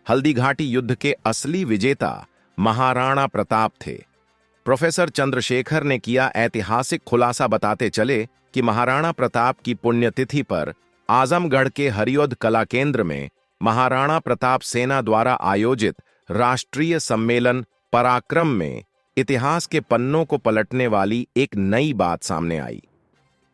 हल्दीघाटी युद्ध के असली विजेता महाराणा प्रताप थे। प्रोफेसर चंद्रशेखर ने किया ऐतिहासिक खुलासा बताते चले कि महाराणा प्रताप की पुण्यतिथि पर आजमगढ़ के हरिऔध कला केंद्र में महाराणा प्रताप सेना द्वारा आयोजित राष्ट्रीय सम्मेलन पराक्रम में इतिहास के पन्नों को पलटने वाली एक नई बात सामने आई।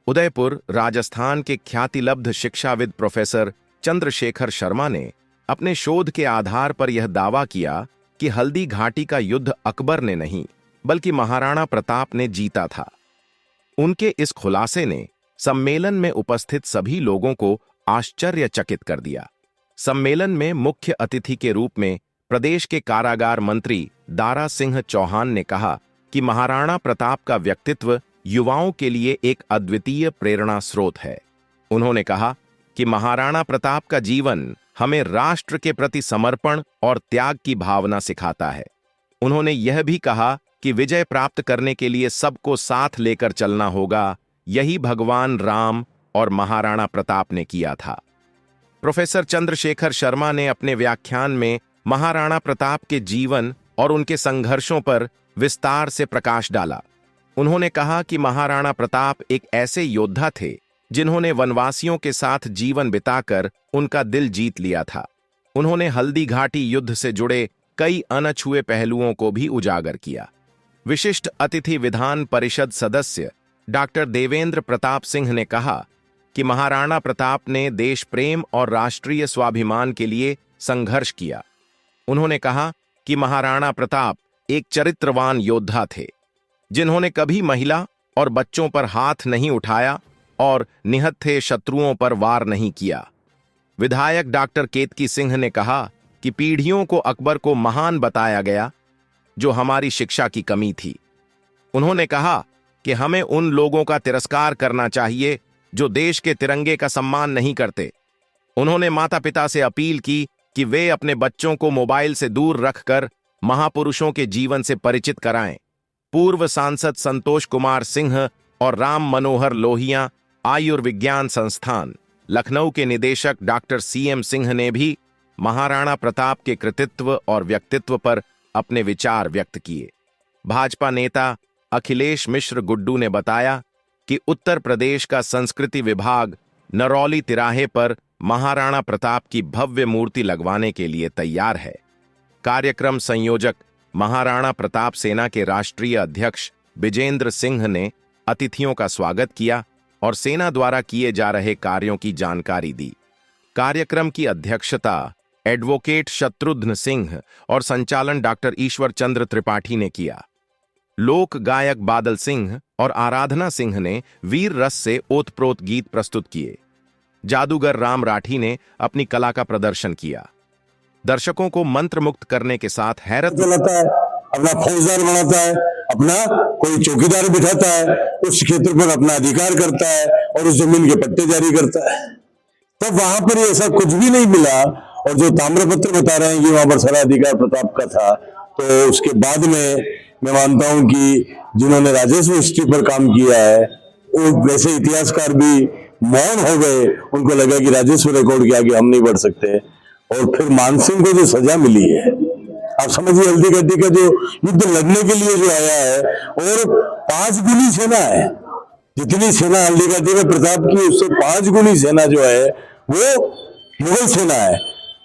उदयपुर, राजस्थान के ख्यातिलब्ध शिक्षाविद प्रोफेसर चंद्रशेखर शर्मा ने अपने शोध के आधार पर यह दावा किया कि हल्दी घाटी का युद्ध अकबर ने नहीं बल्कि महाराणा प्रताप ने जीता था। उनके इस खुलासे ने सम्मेलन में उपस्थित सभी लोगों को आश्चर्यचकित कर दिया। सम्मेलन में मुख्य अतिथि के रूप में प्रदेश के कारागार मंत्री दारा सिंह चौहान ने कहा कि महाराणा प्रताप का व्यक्तित्व युवाओं के लिए एक अद्वितीय प्रेरणा स्रोत है। उन्होंने कहा कि महाराणा प्रताप का जीवन हमें राष्ट्र के प्रति समर्पण और त्याग की भावना सिखाता है। उन्होंने यह भी कहा कि विजय प्राप्त करने के लिए सबको साथ लेकर चलना होगा। यही भगवान राम और महाराणा प्रताप ने किया था। प्रोफेसर चंद्रशेखर शर्मा ने अपने व्याख्यान में महाराणा प्रताप के जीवन और उनके संघर्षों पर विस्तार से प्रकाश डाला। उन्होंने कहा कि महाराणा प्रताप एक ऐसे योद्धा थे जिन्होंने वनवासियों के साथ जीवन बिताकर उनका दिल जीत लिया था। उन्होंने हल्दी घाटी युद्ध से जुड़े कई अनछुए पहलुओं को भी उजागर किया। विशिष्ट अतिथि विधान परिषद सदस्य डॉक्टर देवेंद्र प्रताप सिंह ने कहा कि महाराणा प्रताप ने देश प्रेम और राष्ट्रीय स्वाभिमान के लिए संघर्ष किया। उन्होंने कहा कि महाराणा प्रताप एक चरित्रवान योद्धा थे जिन्होंने कभी महिला और बच्चों पर हाथ नहीं उठाया और निहत्थे शत्रुओं पर वार नहीं किया। विधायक डॉक्टर केतकी सिंह ने कहा कि पीढ़ियों को अकबर को महान बताया गया जो हमारी शिक्षा की कमी थी। उन्होंने कहा कि हमें उन लोगों का तिरस्कार करना चाहिए जो देश के तिरंगे का सम्मान नहीं करते। उन्होंने माता पिता से अपील की कि वे अपने बच्चों को मोबाइल से दूर रखकर महापुरुषों के जीवन से परिचित कराएं। पूर्व सांसद संतोष कुमार सिंह और राम मनोहर लोहिया आयुर्विज्ञान संस्थान लखनऊ के निदेशक डॉक्टर सीएम सिंह ने भी महाराणा प्रताप के कृतित्व और व्यक्तित्व पर अपने विचार व्यक्त किए। भाजपा नेता अखिलेश मिश्र गुड्डू ने बताया कि उत्तर प्रदेश का संस्कृति विभाग नरौली तिराहे पर महाराणा प्रताप की भव्य मूर्ति लगवाने के लिए तैयार है। कार्यक्रम संयोजक महाराणा प्रताप सेना के राष्ट्रीय अध्यक्ष विजेंद्र सिंह ने अतिथियों का स्वागत किया और सेना द्वारा किए जा रहे कार्यों की जानकारी दी। कार्यक्रम की अध्यक्षता एडवोकेट शत्रुघ्न सिंह और संचालन डॉक्टर ईश्वर चंद्र त्रिपाठी ने किया। लोक गायक बादल सिंह और आराधना सिंह ने वीर रस से ओतप्रोत गीत प्रस्तुत किए। जादूगर राम राठी ने अपनी कला का प्रदर्शन किया। दर्शकों को मंत्रमुग्ध करने के साथ हैरत चलाता है, अपना फौजदार बनाता है, अपना कोई चौकीदार बिठाता है, उस क्षेत्र पर अपना अधिकार करता है और उस जमीन के पट्टे जारी करता है। तब वहां पर ऐसा कुछ भी नहीं मिला और जो ताम्रपत्र बता रहे हैं कि वहां पर सारा अधिकार प्रताप का था, तो उसके बाद में मैं मानता हूं कि जिन्होंने राजस्व हिस्ट्री पर काम किया है वो वैसे इतिहासकार भी मौन हो गए। उनको लगा कि राजस्व रिकॉर्ड के आगे हम नहीं बढ़ सकते। और फिर मानसिंह को जो सजा मिली है, आप समझिए हल्दी घाटी का जो युद्ध लड़ने के लिए जो आया है और 5 गुनी सेना है। जितनी सेना हल्दी घाटी में प्रताप की उससे 5 गुनी सेना जो है वो मुगल सेना है,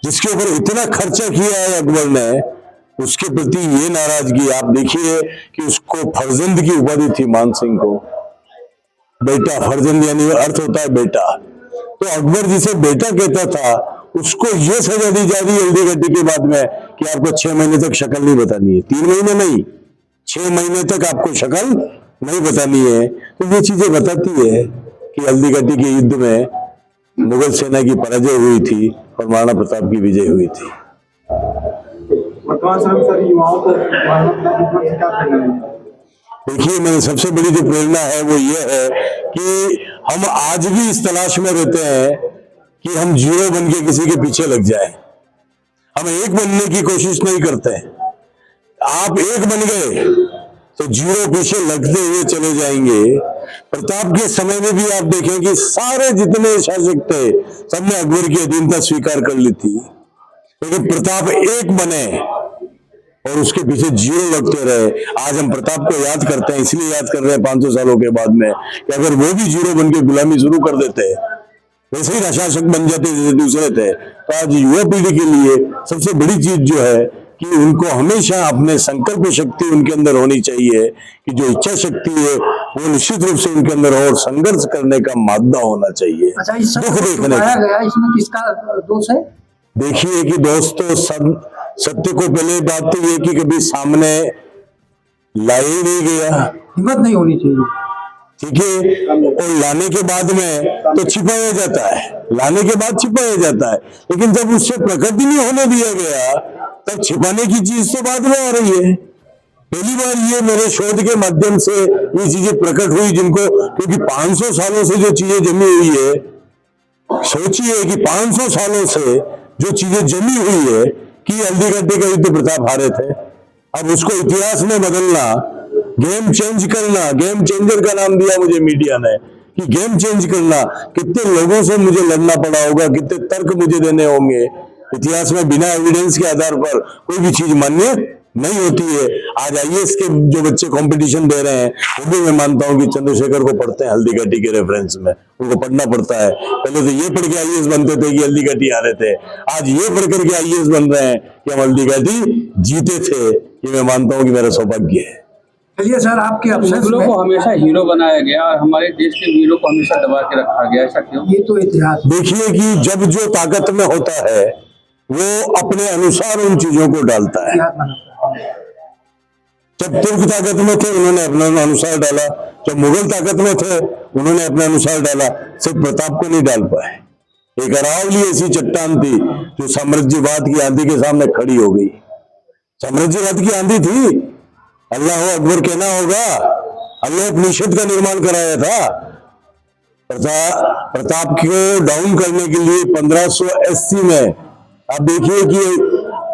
जिसके ऊपर इतना खर्चा किया है अकबर ने। उसके प्रति ये नाराजगी आप देखिए कि उसको फर्जंद की उपाधि थी मानसिंह को। बेटा, फर्जंद यानी अर्थ होता है बेटा, तो अकबर जिसे बेटा कहता था उसको ये सजा दी जा रही है हल्दी घाटी के बाद में कि आपको 6 महीने तक शक्ल नहीं बतानी है। 3 महीने नहीं, 6 महीने तक आपको शक्ल नहीं बतानी है। तो ये चीजें बताती है कि हल्दी घाटी के युद्ध में मुगल सेना की पराजय हुई थी और महाराणा प्रताप की विजय हुई थी। देखिए, मेरी सबसे बड़ी जो प्रेरणा है वो ये है कि हम आज भी इस तलाश में रहते हैं कि हम जीरो बन के किसी के पीछे लग जाएं। हम एक बनने की कोशिश नहीं करते। आप एक बन गए तो जीरो पीछे लगते हुए चले जाएंगे। प्रताप के समय में भी आप देखें कि सारे जितने शासक थे सबने अकबर की अधीनता स्वीकार कर ली थी। लेकिन प्रताप एक बने और उसके पीछे जीरो लगते रहे। आज हम प्रताप को याद करते हैं, इसलिए याद कर रहे हैं 500 सालों के बाद में, कि अगर वो भी जीरो बन के गुलामी शुरू कर देते, वैसे ही शासक बन जाते जैसे दूसरे थे, तो आज युवा पीढ़ी के लिए सबसे बड़ी चीज जो है कि उनको हमेशा अपने संकल्प शक्ति उनके अंदर होनी चाहिए, कि जो इच्छा शक्ति है वो निश्चित रूप से उनके अंदर और संघर्ष करने का मादा होना चाहिए। अच्छा, इस सब दुख को देखने छुपाया का। गया, इसमें किसका दोष है? देखिए कि दोस्तों, सत्य को पहले बात तो ये कि कभी सामने लाया ही नहीं गया, हिम्मत नहीं होनी चाहिए। ठीक है, और लाने के बाद में तो छिपाया जाता है, लाने के बाद छिपाया जाता है, लेकिन जब उससे प्रकट ही नहीं होने दिया गया तब छिपाने की चीज तो बाद में आ रही है। पहली बार ये मेरे शोध के माध्यम से ये चीजें प्रकट हुई, जिनको, क्योंकि 500 सालों से जो चीजें जमी हुई है, सोचिए कि 500 सालों से जो चीजें जमी हुई है कि हल्दीघाटी का युद्ध प्रताप हारे थे, अब उसको इतिहास में बदलना, गेम चेंज करना, गेम चेंजर का नाम दिया मुझे मीडिया ने, कि गेम चेंज करना, कितने लोगों से मुझे लड़ना पड़ा होगा, कितने तर्क मुझे देने होंगे। इतिहास में बिना एविडेंस के आधार पर कोई भी चीज मान्य नहीं होती है। आज आईएएस के जो बच्चे कंपटीशन दे रहे हैं, वो भी मैं मानता हूं कि चंद्रशेखर को पढ़ते हैं हल्दीघाटी के रेफरेंस में, उनको पढ़ना पड़ता है। पहले तो ये पढ़ के आईएएस बनते थे कि हल्दीघाटी हारे थे, आज ये पढ़ करके आईएएस बन रहे हैं कि हम हल्दीघाटी जीते थे। ये मैं मानता हूं कि मेरा सौभाग्य है। चलिए सर, आपके अफसोस मुगलों को हमेशा हीरो बनाया गया और हमारे देश के वीरों को हमेशा दबा के रखा गया, ऐसा क्यों? ये तो इतिहास। देखिए कि जब जो ताकत में होता है वो अपने अनुसार उन चीजों को डालता है। इतिहास बनाता है। जब तुर्क ताकत में थे उन्होंने अपने अनुसार डाला, जब मुगल ताकत में थे उन्होंने अपने अनुसार डाला, सिर्फ प्रताप को नहीं डाल पाए। एक अरावली ऐसी चट्टान थी जो साम्राज्यवाद की आंधी के सामने खड़ी हो गई। साम्राज्यवाद की आंधी थी, अल्लाह अकबर कहना होगा, अल्लाह उपनिषद का निर्माण कराया था। प्रताप को डाउन करने के लिए 1580 में आप देखिए कि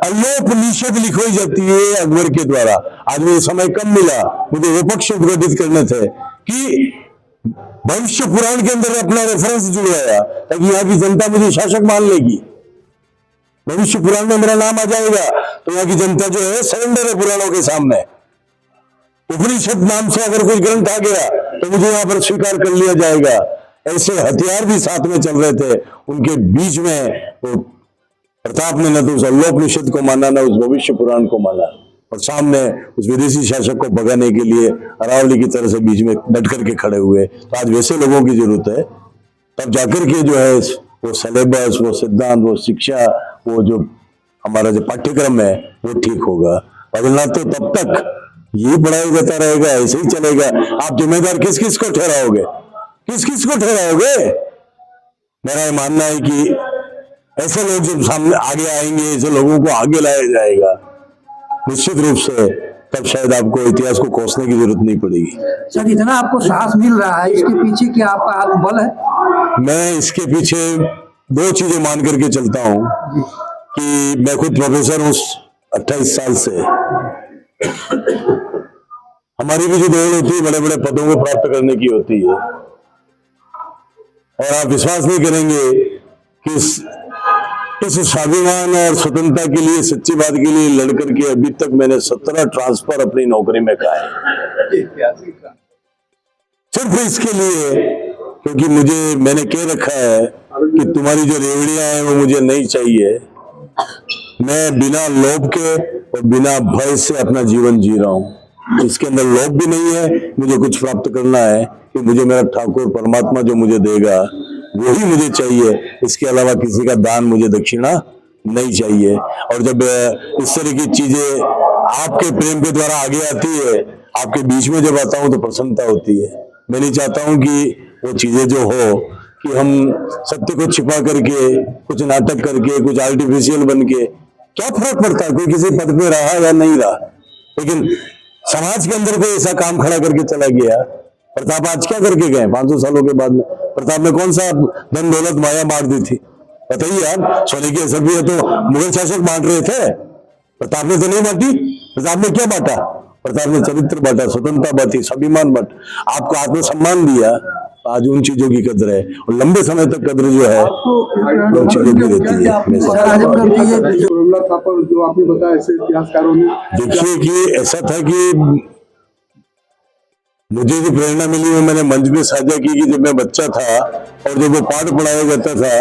अल्लाह उपनिषद लिखवाई जाती है अकबर के द्वारा। आज मुझे समय कम मिला, मुझे वो पक्ष उद्घाटित करने थे कि भविष्य पुराण के अंदर अपना रेफरेंस जुड़वाया ताकि यहाँ की जनता मुझे शासक मान लेगी। भविष्य पुराण में मेरा नाम आ जाएगा तो यहाँ की जनता जो है सरेंडर है पुराणों के सामने। उपनिषद नाम से अगर कोई ग्रंथ आ गया तो मुझे यहाँ पर स्वीकार कर लिया जाएगा। ऐसे हथियार भी साथ में चल रहे थे, उनके बीच में वो प्रताप ने न तो उस अल्लोपनिषद को माना न उस भविष्य पुराण को माना, और सामने उस विदेशी शासक को भगाने के लिए अरावली की तरह से बीच में डट करके खड़े हुए। तो आज वैसे लोगों की जरूरत है, तब जाकर के जो है वो सिलेबस, वो सिद्धांत, वो शिक्षा, वो जो हमारा जो पाठ्यक्रम है वो ठीक होगा। बदलना तो तब तक ये पढ़ाई देता रहेगा, ऐसे ही चलेगा। आप जिम्मेदार किस किस को ठहराओगे, किस किस को ठहराओगे? मेरा ये मानना है कि ऐसे लोग जब सामने आगे आएंगे, ऐसे लोगों को आगे लाया जाएगा निश्चित रूप से, तब शायद आपको इतिहास को कोसने की जरूरत नहीं पड़ेगी। सर, इतना आपको साहस मिल रहा है, इसके पीछे क्या आपका आत्मबल है? मैं इसके पीछे दो चीजें मान करके चलता हूं कि मैं खुद प्रोफेसर हूं 28 साल से। हमारी भी जो दौड़ होती है बड़े बड़े पदों को प्राप्त करने की होती है, और आप विश्वास नहीं करेंगे कि इस स्वाभिमान और स्वतंत्रता के लिए, सच्ची बात के लिए लड़कर के अभी तक मैंने 17 ट्रांसफर अपनी नौकरी में खाए, सिर्फ इसके लिए क्योंकि मैंने कह रखा है कि तुम्हारी जो रेवड़ियां हैं वो मुझे नहीं चाहिए। मैं बिना लोभ के और बिना भय से अपना जीवन जी रहा हूं। इसके अंदर लोभ भी नहीं है, मुझे कुछ प्राप्त करना है कि मुझे मेरा ठाकुर परमात्मा जो मुझे देगा वही मुझे चाहिए, इसके अलावा किसी का दान, मुझे दक्षिणा नहीं चाहिए। और जब इस तरह की चीजें आपके प्रेम के द्वारा आगे आती है, आपके बीच में जब आता हूं तो प्रसन्नता होती है। मैं नहीं चाहता हूं कि वो चीजें जो हो कि हम सत्य को छिपा करके, कुछ नाटक करके, कुछ आर्टिफिशियल बन के, क्या फर्क पड़ता है कोई किसी पद पे रहा या नहीं रहा। लेकिन समाज के अंदर कोई ऐसा काम खड़ा करके चला गया। प्रताप आज क्या करके गए 500 सालों के बाद में? प्रताप ने कौन सा धन दौलत माया बांट दी थी बताइए आप? सोने की असर तो मुगल शासक बांट रहे थे, प्रताप ने तो नहीं बांटी। प्रताप ने क्या बांटा? प्रताप ने चरित्र बांटा, स्वतंत्रता बांटी, स्वाभिमान बांटा, आपको आत्मसम्मान दिया। आज उन चीजों की कदर है, और लंबे समय तक कदर जो है उन चीजों की रहती है हमेशा। निर्मला थापर जो आपने बताया ऐसे इतिहासकारों ने, देखिए कि ऐसा था कि मुझे जो प्रेरणा मिली वो मैंने मंच में साझा की कि जब मैं बच्चा था और जब वो पाठ पढ़ाया जाता था,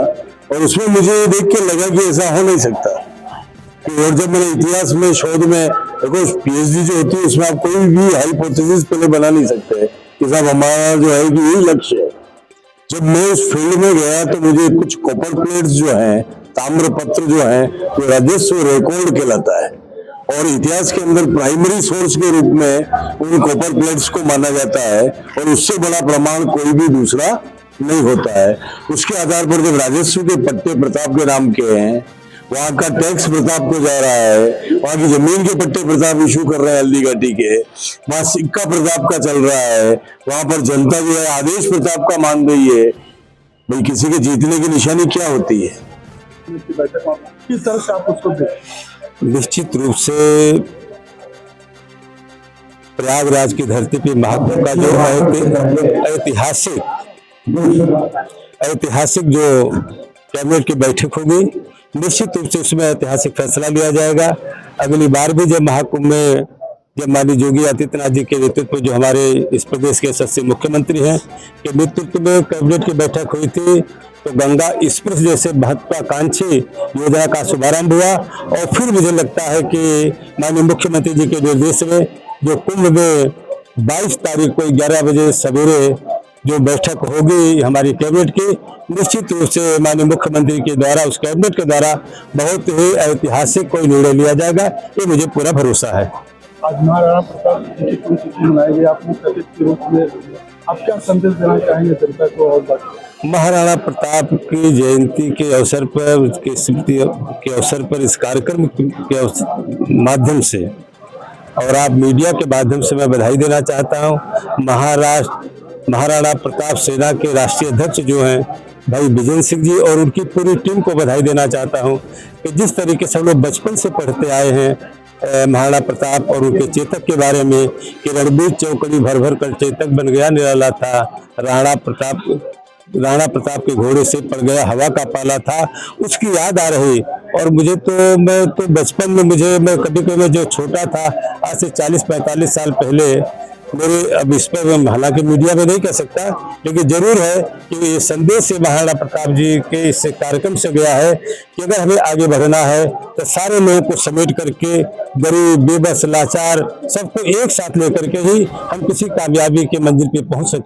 और उसमें मुझे देख के लगा कि ऐसा हो नहीं सकता। और जब मैंने इतिहास में शोध में देखो, पीएचडी जो होती है उसमें आप कोई भी हाइपोथेसिस पहले बना नहीं सकते कि साहब हमारा जो है कि यही लक्ष्य है। जब मैं उस फील्ड में गया तो मुझे कुछ कॉपर प्लेट्स जो हैं, ताम्रपत्र जो हैं, वो राजस्व रिकॉर्ड कहलाता है, और इतिहास के अंदर प्राइमरी सोर्स के रूप में उन कॉपर प्लेट्स को माना जाता है, और उससे बड़ा प्रमाण कोई भी दूसरा नहीं होता है। उसके आधार पर जब राजस्व के पट्टे प्रताप के नाम के हैं, वहां का टैक्स प्रताप को जा रहा है, वहां की जमीन के पट्टे प्रताप इशू कर रहे हैं हल्दी घाटी के, वहां सिक्का प्रताप का चल रहा है, वहां पर जनता जो है आदेश प्रताप का मान रही है। भाई किसी के जीतने की निशानी क्या होती है? किस तरह से आप उसको देखते? निश्चित रूप से प्रयागराज की धरती पे महाकुंभ का जो ऐतिहासिक जो कैबिनेट की बैठक होगी, निश्चित रूप से उसमें ऐतिहासिक फैसला लिया जाएगा। अगली बार भी जब महाकुंभ में जब माननीय योगी आदित्यनाथ जी के नेतृत्व जो हमारे इस प्रदेश के यशस्वी मुख्यमंत्री हैं के नेतृत्व में कैबिनेट की बैठक हुई थी, तो गंगा एक्सप्रेस जैसे महत्वाकांक्षी योजना का शुभारंभ हुआ। और फिर मुझे लगता है कि माननीय मुख्यमंत्री जी के निर्देश में जो कुंभ में 22 तारीख को 11 बजे सवेरे जो बैठक होगी हमारी कैबिनेट की, निश्चित रूप से माननीय मुख्यमंत्री के द्वारा, उस कैबिनेट के द्वारा बहुत ही ऐतिहासिक कोई निर्णय लिया जाएगा, ये मुझे पूरा भरोसा है। आज महाराणा प्रताप जी की पुण्यतिथि मनाई गई, आपने सचिव के रूप में आप क्या संदेश देना चाहेंगे जनता को? और बाकी महाराणा प्रताप की जयंती के अवसर पर, उसकी स्मृति के अवसर पर इस कार्यक्रम के माध्यम से और आप मीडिया के माध्यम से मैं बधाई देना चाहता हूँ। महाराणा प्रताप सेना के राष्ट्रीय अध्यक्ष जो हैं भाई विजय सिंह जी और उनकी पूरी टीम को बधाई देना चाहता हूँ कि जिस तरीके से हम लोग बचपन से पढ़ते आए हैं महाराणा प्रताप और उनके चेतक के बारे में कि रणबीर चौकड़ी भर भर कर चेतक बन गया निराला था, राणा प्रताप के घोड़े से पड़ गया हवा का पाला था, उसकी याद आ रही। और मुझे तो मैं तो बचपन में मैं कभी जो छोटा था, आज से 40-45 साल पहले मेरे, अब इस पर हालांकि मीडिया में नहीं कह सकता, लेकिन जरूर है कि ये संदेश से महाराणा प्रताप जी के इस कार्यक्रम से गया है कि अगर हमें आगे बढ़ना है तो सारे लोगों को समेट करके, गरीब, बेबस, लाचार सबको एक साथ लेकर के ही हम किसी कामयाबी के मंजिल पे पहुंच सकते हैं।